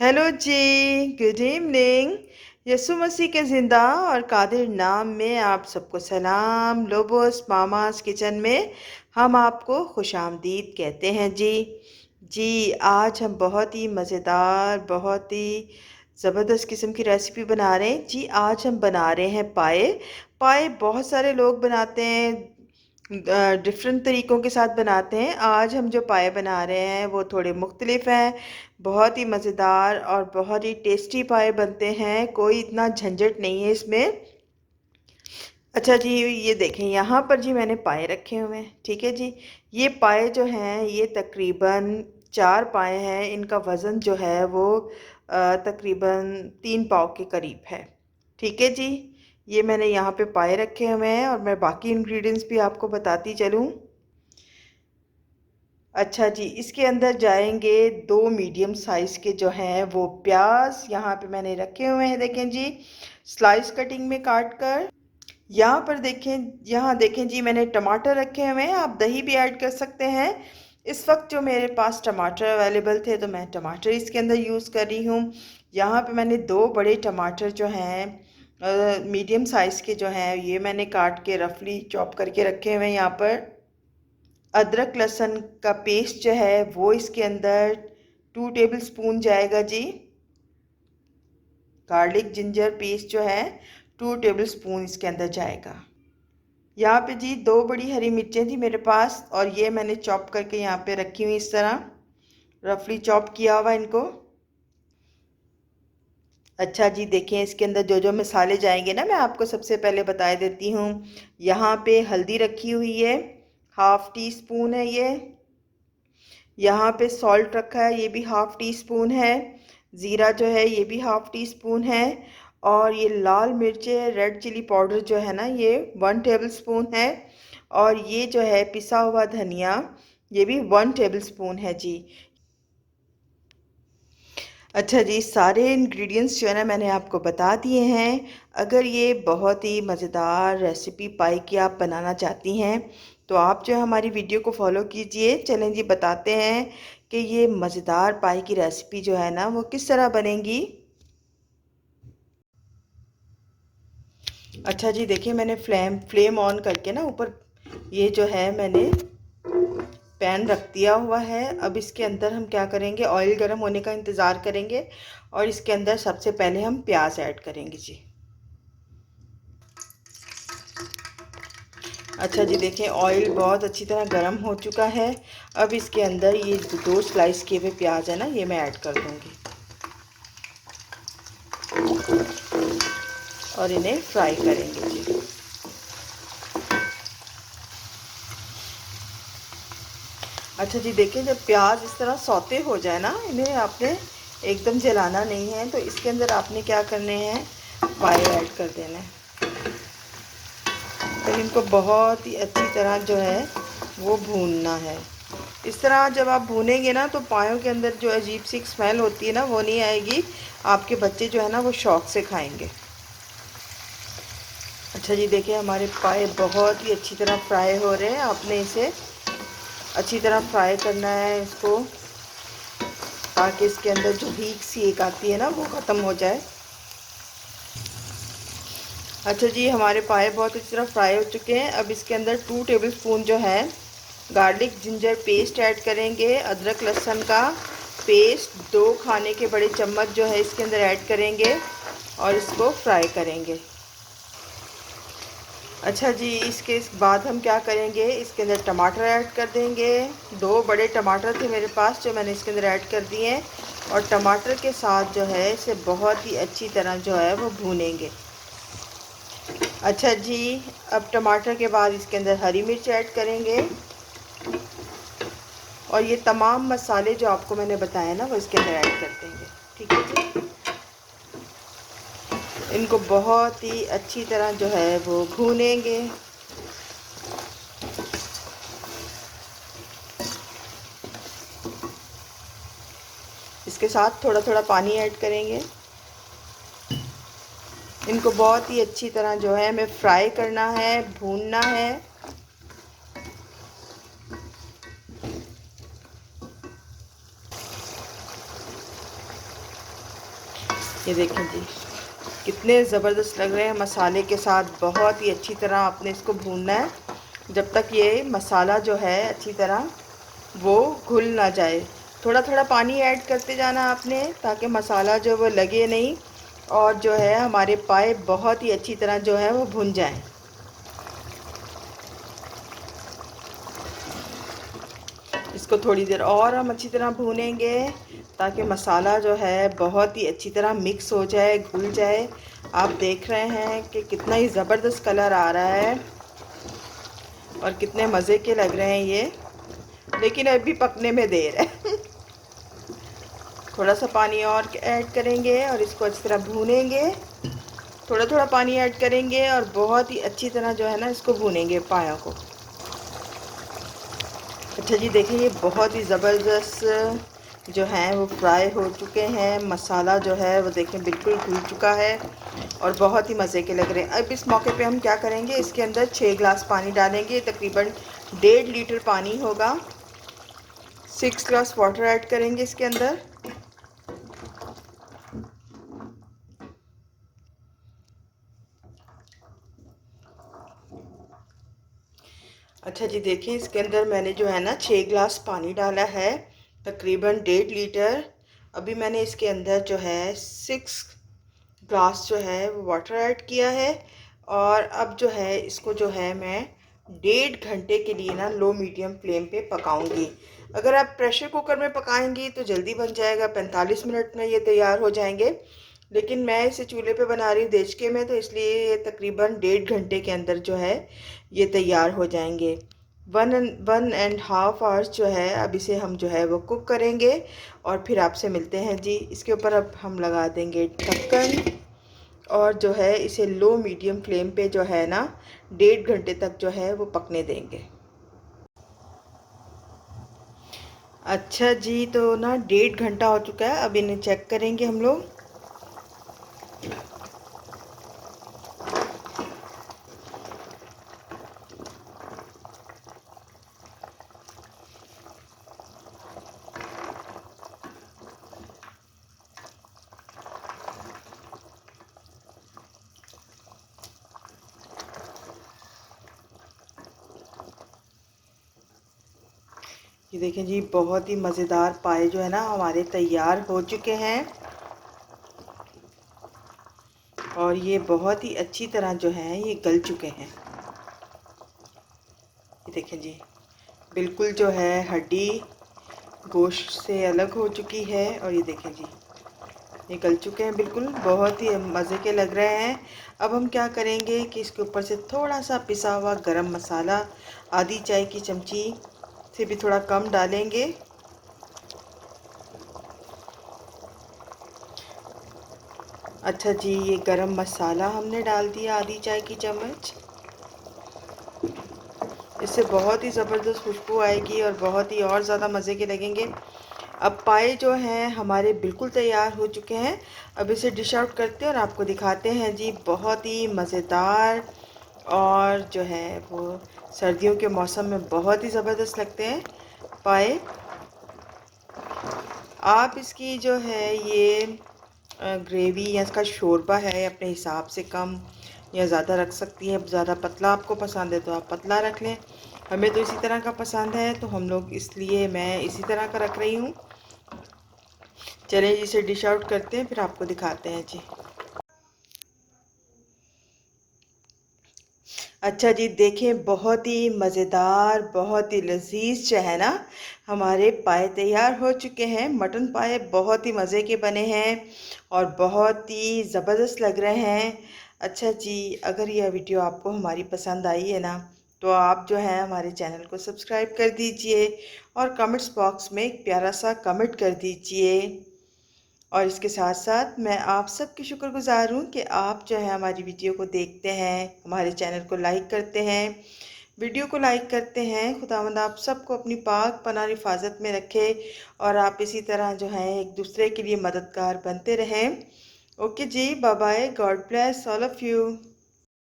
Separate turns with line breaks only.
Hello जी। Good evening. Yesu Masih के ज़िंदा और कादिर नाम में आप सबको सलाम। लोबोस मामास किचन में हम आपको खुशामदीद कहते हैं जी। जी, आज हम बहुत ही मज़ेदार, बहुत ही ज़बरदस्त किस्म की रेसिपी बना रहे हैं जी। आज हम बना रहे हैं पाए। पाए बहुत सारे लोग बनाते हैं, डिफरेंट तरीक़ों के साथ बनाते हैं। आज हम जो पाए बना रहे हैं वो थोड़े मुख्तलिफ हैं। बहुत ही मज़ेदार और बहुत ही टेस्टी पाए बनते हैं, कोई इतना झंझट नहीं है इसमें। अच्छा जी, ये देखें यहाँ पर जी मैंने पाए रखे हुए हैं, ठीक है जी। ये पाए जो हैं ये तकरीबन 4 पाए हैं। इनका वज़न जो है वो तकरीबन 3 पाव के करीब है, ठीक है जी। ये मैंने यहाँ पे पाए रखे हुए हैं और मैं बाकी इंग्रेडिएंट्स भी आपको बताती चलूँ। अच्छा जी, इसके अंदर जाएंगे 2 मीडियम साइज़ के जो हैं वो प्याज यहाँ पे मैंने रखे हुए हैं, देखें जी, स्लाइस कटिंग में काट कर। यहाँ पर देखें, यहाँ देखें जी, मैंने टमाटर रखे हुए हैं, आप दही भी ऐड कर सकते हैं। इस वक्त जो मेरे पास टमाटर अवेलेबल थे तो मैं टमाटर इसके अंदर यूज़ कर रही हूँ। यहाँ पे मैंने 2 बड़े टमाटर जो हैं मीडियम साइज़ के जो हैं ये मैंने काट के रफली चॉप करके रखे हुए हैं। यहाँ पर अदरक लहसुन का पेस्ट जो है वो इसके अंदर 2 टेबल स्पून जाएगा जी। गार्लिक जिंजर पेस्ट जो है 2 टेबल स्पून इसके अंदर जाएगा। यहाँ पे जी 2 बड़ी हरी मिर्चें थी मेरे पास और ये मैंने चॉप करके यहाँ पे रखी हुई, इस तरह रफली चॉप किया हुआ इनको। अच्छा जी, देखें इसके अंदर जो जो मसाले जाएंगे ना मैं आपको सबसे पहले बता देती हूँ। यहाँ पे हल्दी रखी हुई है, हाफ़ टी स्पून है ये। यहाँ पे सॉल्ट रखा है, ये भी हाफ़ टी स्पून है। ज़ीरा जो है ये भी हाफ़ टी स्पून है। और ये लाल मिर्चें रेड चिली पाउडर जो है ना ये 1 टेबल स्पून है। और ये जो है पिसा हुआ धनिया ये भी 1 टेबल स्पून है जी। अच्छा जी, सारे इंग्रेडिएंट्स जो है ना मैंने आपको बता दिए हैं। अगर ये बहुत ही मज़ेदार रेसिपी पाई की आप बनाना चाहती हैं तो आप जो है हमारी वीडियो को फॉलो कीजिए। चलें जी, बताते हैं कि ये मज़ेदार पाई की रेसिपी जो है ना वो किस तरह बनेगी। अच्छा जी, देखिए मैंने फ्लेम ऑन करके ना ऊपर ये जो है मैंने पैन रख दिया हुआ है। अब इसके अंदर हम क्या करेंगे, ऑयल गर्म होने का इंतज़ार करेंगे और इसके अंदर सबसे पहले हम प्याज ऐड करेंगे जी। अच्छा जी, देखें ऑयल बहुत अच्छी तरह गर्म हो चुका है। अब इसके अंदर ये 2 स्लाइस किए हुए प्याज है ना ये मैं ऐड कर दूंगी और इन्हें फ्राई करेंगे जी। अच्छा जी, देखिए जब प्याज इस तरह सौते हो जाए ना, इन्हें आपने एकदम जलाना नहीं है, तो इसके अंदर आपने क्या करने हैं, पाए ऐड कर देना है। तो इनको बहुत ही अच्छी तरह जो है वो भूनना है। इस तरह जब आप भूनेंगे ना तो पायों के अंदर जो अजीब सी स्मेल होती है ना वो नहीं आएगी। आपके बच्चे जो है ना वो शौक़ से खाएंगे। अच्छा जी, देखिए हमारे पाए बहुत ही अच्छी तरह फ्राई हो रहे हैं। आपने इसे अच्छी तरह फ्राई करना है इसको, ताकि इसके अंदर जो हीट सी एक आती है ना वो ख़त्म हो जाए। अच्छा जी, हमारे पाए बहुत अच्छी तरह फ्राई हो चुके हैं। अब इसके अंदर 2 टेबल स्पून जो है गार्लिक जिंजर पेस्ट ऐड करेंगे। अदरक लहसुन का पेस्ट 2 खाने के बड़े चम्मच जो है इसके अंदर ऐड करेंगे और इसको फ्राई करेंगे। अच्छा जी, इसके बाद हम क्या करेंगे, इसके अंदर टमाटर ऐड कर देंगे। 2 बड़े टमाटर थे मेरे पास जो मैंने इसके अंदर ऐड कर दिए हैं और टमाटर के साथ जो है इसे बहुत ही अच्छी तरह जो है वो भूनेंगे। अच्छा जी, अब टमाटर के बाद इसके अंदर हरी मिर्च ऐड करेंगे और ये तमाम मसाले जो आपको मैंने बताया ना वो इसके अंदर ऐड कर देंगे, ठीक है जी। इनको बहुत ही अच्छी तरह जो है वो भूनेंगे। इसके साथ थोड़ा थोड़ा पानी ऐड करेंगे। इनको बहुत ही अच्छी तरह जो है हमें फ्राई करना है, भूनना है। ये देखें जी, कितने ज़बरदस्त लग रहे हैं मसाले के साथ। बहुत ही अच्छी तरह आपने इसको भूनना है जब तक ये मसाला जो है अच्छी तरह वो घुल ना जाए। थोड़ा थोड़ा पानी ऐड करते जाना आपने, ताकि मसाला जो वो लगे नहीं और जो है हमारे पाए बहुत ही अच्छी तरह जो है वो भुन जाएं। इसको थोड़ी देर और हम अच्छी तरह भूनेंगे, ताकि मसाला जो है बहुत ही अच्छी तरह मिक्स हो जाए, घुल जाए। आप देख रहे हैं कि कितना ही ज़बरदस्त कलर आ रहा है और कितने मज़े के लग रहे हैं ये, लेकिन अभी पकने में देर है। थोड़ा सा पानी और ऐड करेंगे और इसको अच्छी तरह भूनेंगे। थोड़ा थोड़ा पानी ऐड करेंगे और बहुत ही अच्छी तरह जो है ना इसको भूनेंगे पायों को। अच्छा जी, देखिए ये बहुत ही ज़बरदस्त जो हैं वो फ्राई हो चुके हैं। मसाला जो है वो देखें बिल्कुल घुल चुका है और बहुत ही मज़े के लग रहे हैं। अब इस मौके पे हम क्या करेंगे, इसके अंदर 6 ग्लास पानी डालेंगे। तकरीबन 1.5 लीटर पानी होगा। 6 ग्लास वाटर ऐड करेंगे इसके अंदर। अच्छा जी, देखिए इसके अंदर मैंने जो है ना 6 ग्लास पानी डाला है, तकरीबन 1.5 लीटर। अभी मैंने इसके अंदर जो है 6 ग्लास जो है वो वाटर ऐड किया है। और अब जो है इसको जो है मैं 1.5 घंटे के लिए ना लो मीडियम फ्लेम पे पकाऊंगी। अगर आप प्रेशर कुकर में पकाएंगी तो जल्दी बन जाएगा, 45 मिनट में ये तैयार हो जाएंगे। लेकिन मैं इसे चूल्हे पे बना रही हूँ देचके में, तो इसलिए ये तकरीबन 1.5 घंटे के अंदर जो है ये तैयार हो जाएंगे। 1.5 आवर्स जो है अब इसे हम जो है वो कुक करेंगे और फिर आपसे मिलते हैं जी। इसके ऊपर अब हम लगा देंगे ढक्कन और जो है इसे लो मीडियम फ्लेम पे जो है ना 1.5 घंटे तक जो है वो पकने देंगे। अच्छा जी, तो ना 1.5 घंटा हो चुका है। अब इन्हें चेक करेंगे हम लोग। ये देखें जी, बहुत ही मज़ेदार पाए जो है ना हमारे तैयार हो चुके हैं और ये बहुत ही अच्छी तरह जो है ये गल चुके हैं। ये देखें जी, बिल्कुल जो है हड्डी गोश्त से अलग हो चुकी है और ये देखें जी ये गल चुके हैं बिल्कुल, बहुत ही मज़े के लग रहे हैं। अब हम क्या करेंगे कि इसके ऊपर से थोड़ा सा पिसा हुआ गरम मसाला, आधी चाय की चमची से भी थोड़ा कम डालेंगे। अच्छा जी, ये गरम मसाला हमने डाल दिया आधी चाय की चम्मच। इससे बहुत ही ज़बरदस्त खुशबू आएगी और बहुत ही और ज़्यादा मज़े के लगेंगे। अब पाए जो हैं हमारे बिल्कुल तैयार हो चुके हैं। अब इसे डिश आउट करते हैं और आपको दिखाते हैं जी। बहुत ही मज़ेदार और जो है वो सर्दियों के मौसम में बहुत ही ज़बरदस्त लगते हैं पाए। आप इसकी जो है ये ग्रेवी या इसका शोरबा है अपने हिसाब से कम या ज़्यादा रख सकती हैं। ज़्यादा पतला आपको पसंद है तो आप पतला रख लें। हमें तो इसी तरह का पसंद है तो हम लोग इसलिए मैं इसी तरह का रख रही हूँ। चलिए इसे डिश आउट करते हैं, फिर आपको दिखाते हैं जी। अच्छा जी, देखें बहुत ही मज़ेदार, बहुत ही लजीज जो है ना हमारे पाए तैयार हो चुके हैं। मटन पाए बहुत ही मज़े के बने हैं और बहुत ही ज़बरदस्त लग रहे हैं। अच्छा जी, अगर यह वीडियो आपको हमारी पसंद आई है ना, तो आप जो है हमारे चैनल को सब्सक्राइब कर दीजिए और कमेंट्स बॉक्स में एक प्यारा सा कमेंट कर दीजिए। और इसके साथ साथ मैं आप सबकी शुक्रगुजार हूँ कि आप जो है हमारी वीडियो को देखते हैं, हमारे चैनल को लाइक करते हैं, वीडियो को लाइक करते हैं। खुदावंद आप सबको अपनी पाक पनाह हिफाजत में रखे और आप इसी तरह जो है एक दूसरे के लिए मददगार बनते रहें। ओके जी, bye bye, God bless all of you.